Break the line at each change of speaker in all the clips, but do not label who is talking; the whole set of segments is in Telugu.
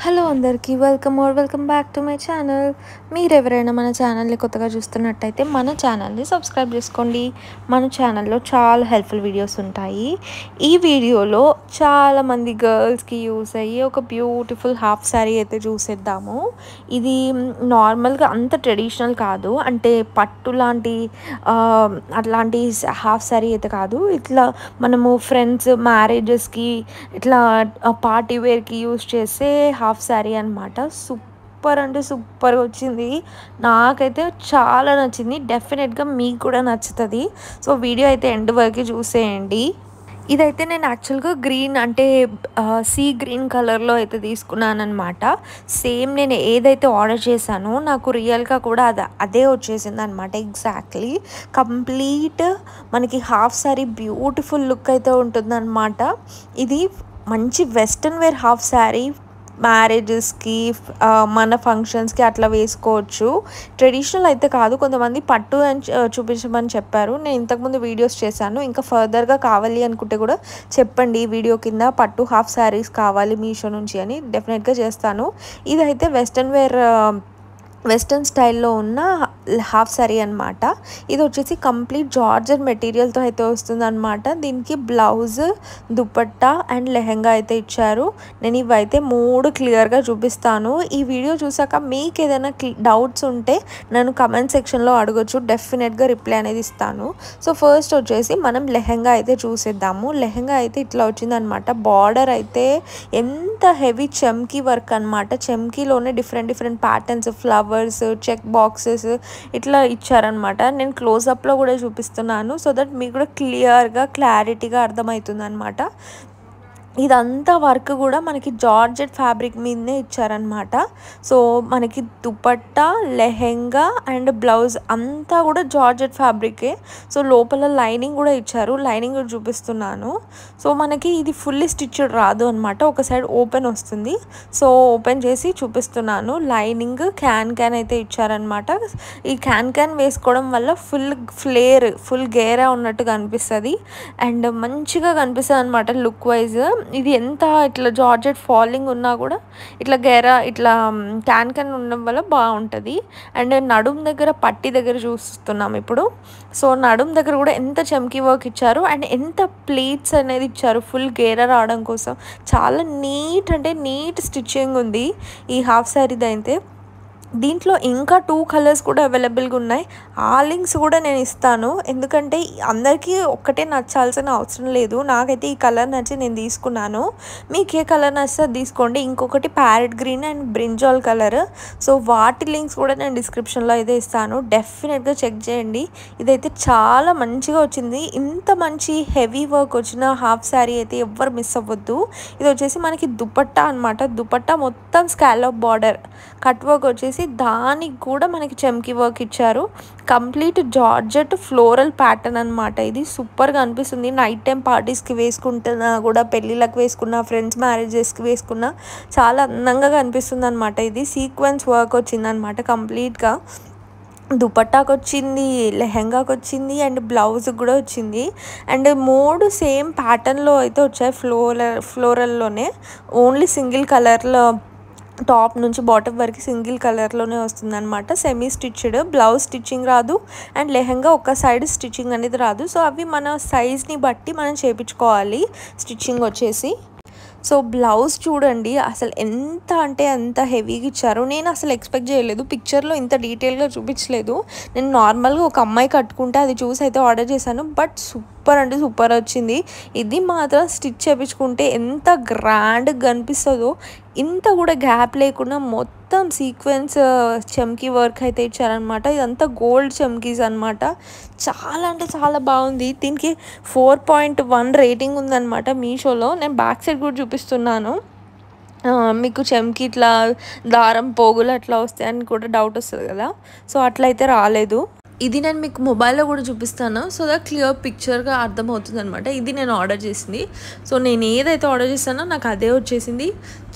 హలో అందరికీ welcome back to my channel. మీరు ఎవరైనా మన ఛానల్ని కొత్తగా చూస్తున్నట్టయితే మన ఛానల్ని సబ్స్క్రైబ్ చేసుకోండి. మన ఛానల్లో చాలా హెల్ప్ఫుల్ వీడియోస్ ఉంటాయి. ఈ వీడియోలో చాలామంది గర్ల్స్కి యూస్ అయ్యి ఒక బ్యూటిఫుల్ హాఫ్ శారీ అయితే చూసేద్దాము. ఇది నార్మల్గా అంత ట్రెడిషనల్ కాదు, అంటే పట్టు లాంటి అట్లాంటి హాఫ్ శారీ అయితే కాదు. ఇట్లా మనము ఫ్రెండ్స్ మ్యారేజెస్కి ఇట్లా పార్టీ వేర్కి యూస్ చేసే హాఫ్ శారీ అనమాట. సూపర్ అంటే సూపర్గా వచ్చింది. నాకైతే చాలా నచ్చింది. డెఫినెట్గా మీకు కూడా నచ్చుతుంది. సో వీడియో అయితే ఎండ్ వరకు చూసేయండి. ఇదైతే నేను యాక్చువల్గా గ్రీన్ అంటే సీ గ్రీన్ కలర్లో అయితే తీసుకున్నాను అనమాట. సేమ్ నేను ఏదైతే ఆర్డర్ చేశానో నాకు రియల్గా కూడా అదే వచ్చేసింది అనమాట. ఎగ్జాక్ట్లీ కంప్లీట్ మనకి హాఫ్ శారీ బ్యూటిఫుల్ లుక్ అయితే ఉంటుందన్నమాట. ఇది మంచి వెస్ట్రన్ వేర్ హాఫ్ శారీ. మ్యారేజెస్కి మన ఫంక్షన్స్కి అట్లా వేసుకోవచ్చు. ట్రెడిషనల్ అయితే కాదు. కొంతమంది పట్టు అని చూపించమని చెప్పారు. నేను ఇంతకుముందు వీడియోస్ చేశాను. ఇంకా ఫర్దర్గా కావాలి అనుకుంటే కూడా చెప్పండి ఈ వీడియో కింద, పట్టు హాఫ్ శారీస్ కావాలి మీషో నుంచి అని. డెఫినెట్గా చేస్తాను. ఇదైతే వెస్ట్రన్ స్టైల్లో ఉన్న హాఫ్ శారీ అనమాట. ఇది వచ్చేసి కంప్లీట్ జార్జెట్ మెటీరియల్తో అయితే వస్తుంది అనమాట. దీనికి బ్లౌజ్, దుపట్టా అండ్ లెహెంగా అయితే ఇచ్చారు. నేను ఇవైతే 3 క్లియర్గా చూపిస్తాను. ఈ వీడియో చూసాక మీకు ఏదైనా డౌట్స్ ఉంటే నన్ను కమెంట్ సెక్షన్లో అడగొచ్చు. డెఫినెట్గా రిప్లై అనేది ఇస్తాను. సో ఫస్ట్ వచ్చేసి మనం లెహెంగా అయితే చూసేద్దాము. లెహెంగా అయితే ఇట్లా వచ్చిందనమాట. బార్డర్ అయితే ఎంత హెవీ చమ్కీ వర్క్ అనమాట. చమ్కీలోనే different patterns, flowers, check boxes ఇట్లా ఇచ్చారనమాట. నేను క్లోజప్లో కూడా చూపిస్తున్నాను సో దట్ మీకు కూడా క్లారిటీగా అర్థమవుతుంది అనమాట. ఇదంతా వర్క్ కూడా మనకి జార్జెట్ ఫ్యాబ్రిక్ మీదనే ఇచ్చారనమాట. సో మనకి దుపట్టా, లెహెంగా అండ్ బ్లౌజ్ అంతా కూడా జార్జెట్ ఫ్యాబ్రికే. సో లోపల లైనింగ్ కూడా ఇచ్చారు. లైనింగ్ కూడా చూపిస్తున్నాను. సో మనకి ఇది ఫుల్లీ స్టిచ్డ్ రాదు అనమాట. ఒక సైడ్ ఓపెన్ వస్తుంది. సో ఓపెన్ చేసి చూపిస్తున్నాను. లైనింగ్ క్యాన్ అయితే ఇచ్చారనమాట. ఈ క్యాన్ వేసుకోవడం వల్ల ఫుల్ గేరా ఉన్నట్టు కనిపిస్తుంది అండ్ మంచిగా కనిపిస్తుంది అనమాట లుక్ వైజ్. ఇది ఎంత ఇట్లా జార్జెట్ ఫాలింగ్ ఉన్నా కూడా ఇట్లా ఇట్లా క్యాన్ ఉండడం వల్ల బాగుంటుంది. అండ్ నడుం దగ్గర పట్టి దగ్గర చూస్తున్నాం ఇప్పుడు. సో నడుం దగ్గర కూడా ఎంత చమ్కీ వర్క్ ఇచ్చారు అండ్ ఎంత ప్లేట్స్ అనేది ఇచ్చారు ఫుల్ గేరా రావడం కోసం. చాలా నీట్ స్టిచ్చింగ్ ఉంది ఈ హాఫ్ శారీది అయితే. దీంట్లో ఇంకా 2 కలర్స్ కూడా అవైలబుల్గా ఉన్నాయి. ఆ లింక్స్ కూడా నేను ఇస్తాను. ఎందుకంటే అందరికీ ఒక్కటే నచ్చాల్సిన అవసరం లేదు. నాకైతే ఈ కలర్ నచ్చి నేను తీసుకున్నాను. మీకు ఏ కలర్ నచ్చితే తీసుకోండి. ఇంకొకటి parrot green and brinjal colour. So వాటి లింక్స్ కూడా నేను డిస్క్రిప్షన్లో అయితే ఇస్తాను. డెఫినెట్గా చెక్ చేయండి. ఇదైతే చాలా మంచిగా వచ్చింది. ఇంత మంచి హెవీ వర్క్ వచ్చిన హాఫ్ శారీ అయితే ఎవ్వరు మిస్ అవ్వద్దు. ఇది వచ్చేసి మనకి దుపట్టా అనమాట. దుపట్టా మొత్తం స్కాలప్ బార్డర్, కట్ వర్క్ వచ్చేసి దానికి కూడా మనకి చమ్కీ వర్క్ ఇచ్చారు. కంప్లీట్ జార్జెట్ ఫ్లోరల్ ప్యాటర్న్ అనమాట. ఇది సూపర్గా అనిపిస్తుంది. నైట్ టైం పార్టీస్కి వేసుకుంటున్నా కూడా, పెళ్ళిళ్ళకి వేసుకున్నా, ఫ్రెండ్స్ మ్యారేజెస్కి వేసుకున్నా చాలా అందంగా కనిపిస్తుంది అనమాట. ఇది సీక్వెన్స్ వర్క్ వచ్చిందనమాట కంప్లీట్గా. దుపట్టాకు వచ్చింది, లెహెంగాకి వచ్చింది అండ్ బ్లౌజ్ కూడా వచ్చింది. అండ్ 3 సేమ్ ప్యాటర్న్లో అయితే వచ్చాయి. ఫ్లోరల్లోనే ఓన్లీ సింగిల్ కలర్లో టాప్ నుంచి బాటమ్ వరకు సింగిల్ కలర్లోనే వస్తుంది అనమాట. Semi stitched. బ్లౌజ్ స్టిచ్చింగ్ రాదు అండ్ లెహెంగా ఒక సైడ్ స్టిచ్చింగ్ అనేది రాదు. సో అవి మన సైజ్ని బట్టి మనం చేయించుకోవాలి స్టిచ్చింగ్ వచ్చేసి. సో బ్లౌజ్ చూడండి అసలు ఎంత అంటే అంత హెవీగా ఇచ్చారు. నేను అసలు ఎక్స్పెక్ట్ చేయలేదు. పిక్చర్లో ఇంత డీటెయిల్గా చూపించలేదు. నేను నార్మల్గా ఒక అమ్మాయి కట్టుకుంటే అది చూసి అయితే ఆర్డర్ చేశాను. బట్ సూపర్ అంటే సూపర్ వచ్చింది. ఇది మాత్రం స్టిచ్ చేయించుకుంటే ఎంత గ్రాండ్గా కనిపిస్తుందో, ఇంత కూడా గ్యాప్ లేకుండా మొత్తం సీక్వెన్స్ చమ్కీ వర్క్ అయితే ఇచ్చారనమాట. ఇదంతా గోల్డ్ చమ్కీస్ అనమాట. చాలా అంటే చాలా బాగుంది. దీనికి 4.1 రేటింగ్ ఉందన్నమాట మీషోలో. నేను బ్యాక్ సైడ్ కూడా చూపిస్తున్నాను. మీకు చమ్కీ ఇట్లా దారం పోగులు అట్లా వస్తాయని కూడా డౌట్ వస్తుంది కదా. సో అట్లయితే రాలేదు. ఇది నేను మీకు మొబైల్లో కూడా చూపిస్తాను సో దట్ క్లియర్ పిక్చర్గా అర్థమవుతుంది అనమాట. ఇది నేను ఆర్డర్ చేసింది. సో నేను ఏదైతే ఆర్డర్ చేస్తానో నాకు అదే వచ్చేసింది.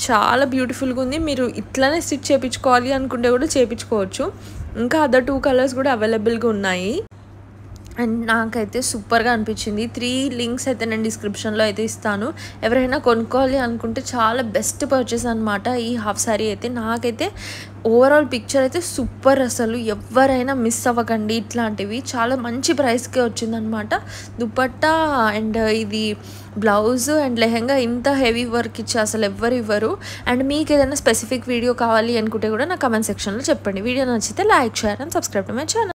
చాలా బ్యూటిఫుల్గా ఉంది. మీరు ఇట్లానే స్టిచ్ చేయించుకోవాలి అనుకుంటే కూడా చేయించుకోవచ్చు. ఇంకా అదర్ 2 కలర్స్ కూడా అవైలబుల్గా ఉన్నాయి. అండ్ నాకైతే సూపర్గా అనిపించింది. 3 లింక్స్ అయితే నేను డిస్క్రిప్షన్లో అయితే ఇస్తాను. ఎవరైనా కొనుక్కోవాలి అనుకుంటే చాలా బెస్ట్ పర్చేస్ అనమాట ఈ హాఫ్ సారీ అయితే. నాకైతే ఓవరాల్ పిక్చర్ అయితే సూపర్, అసలు ఎవరైనా మిస్ అవ్వకండి. ఇట్లాంటివి చాలా మంచి ప్రైస్కే వచ్చిందనమాట. దుపట్టా అండ్ ఇది బ్లౌజ్ అండ్ లెహెంగా ఇంత హెవీ వర్క్ ఇచ్చి అసలు ఎవ్వరు ఇవ్వరు. అండ్ మీకు ఏదైనా స్పెసిఫిక్ వీడియో కావాలి అనుకుంటే కూడా నా కమెంట్ సెక్షన్లో చెప్పండి. వీడియో నచ్చితే like, share and subscribe to my channel.